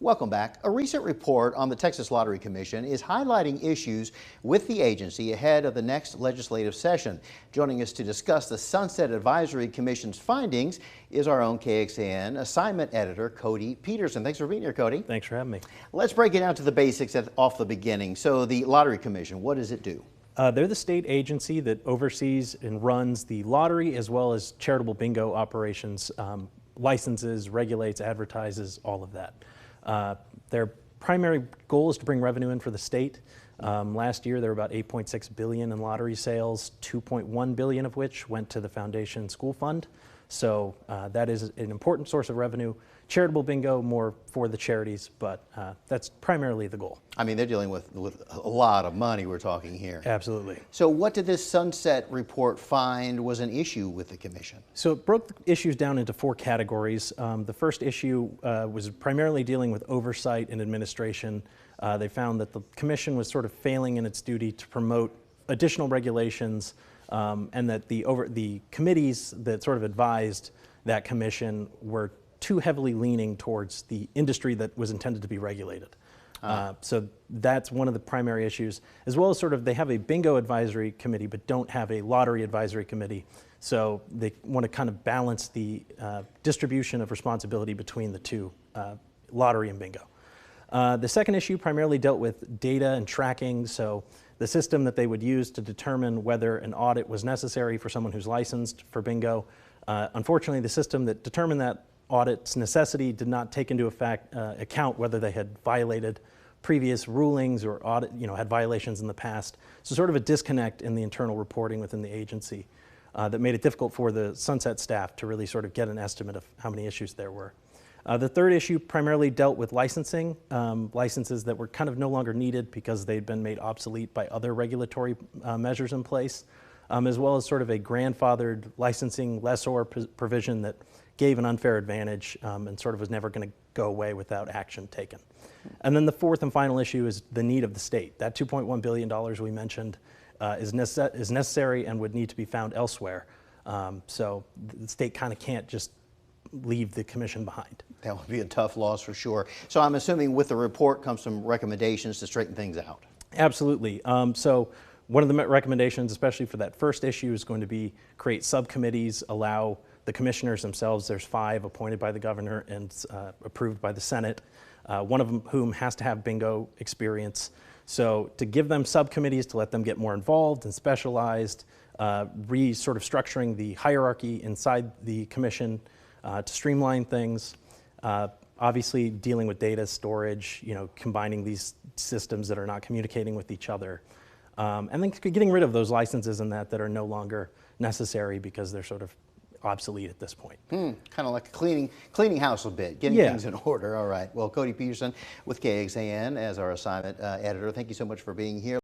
Welcome back. A recent report on the Texas Lottery Commission is highlighting issues with the agency ahead of the next legislative session. Joining us to discuss the Sunset Advisory Commission's findings is our own KXAN assignment editor, Cody Peterson. Thanks for being here, Cody. Thanks for having me. Let's break it down to the basics off the beginning. So the Lottery Commission, what does it do? They're the state agency that oversees and runs the lottery as well as charitable bingo operations, licenses, regulates, advertises, all of that. Their primary goal is to bring revenue in for the state. Last year there were about $8.6 billion in lottery sales, $2.1 billion of which went to the Foundation School Fund. So that is an important source of revenue. Charitable bingo more for the charities, but that's primarily the goal. I mean, they're dealing with a lot of money we're talking here. Absolutely. So what did this Sunset report find was an issue with the commission? So it broke the issues down into four categories. The first issue was primarily dealing with oversight and administration. They found that the commission was sort of failing in its duty to promote additional regulations, and that the committees that sort of advised that commission were too heavily leaning towards the industry that was intended to be regulated. So that's one of the primary issues, as well as sort of they have a bingo advisory committee but don't have a lottery advisory committee. So they want to kind of balance the distribution of responsibility between the two, lottery and bingo. The second issue primarily dealt with data and tracking. So the system that they would use to determine whether an audit was necessary for someone who's licensed for bingo. Unfortunately, the system that determined that audit's necessity did not take into account whether they had violated previous rulings or had violations in the past. So sort of a disconnect in the internal reporting within the agency that made it difficult for the Sunset staff to really sort of get an estimate of how many issues there were. The third issue primarily dealt with licensing, licenses that were kind of no longer needed because they'd been made obsolete by other regulatory measures in place, as well as sort of a grandfathered licensing lessor provision that gave an unfair advantage and sort of was never going to go away without action taken. And then the fourth and final issue is the need of the state. That $2.1 billion we mentioned is necessary and would need to be found elsewhere. So the state kind of can't just leave the commission behind. That would be a tough loss for sure. So I'm assuming with the report comes some recommendations to straighten things out. Absolutely. So one of the recommendations, especially for that first issue, is going to be create subcommittees, allow the commissioners themselves, there's 5 appointed by the governor and approved by the Senate, one of whom has to have bingo experience. So to give them subcommittees to let them get more involved and specialized, sort of structuring the hierarchy inside the commission to streamline things. Obviously dealing with data storage, combining these systems that are not communicating with each other. And then getting rid of those licenses and that are no longer necessary because they're sort of obsolete at this point. Kind of like cleaning house a bit, getting things in order. All right. Well, Cody Peterson with KXAN as our assignment editor. Thank you so much for being here.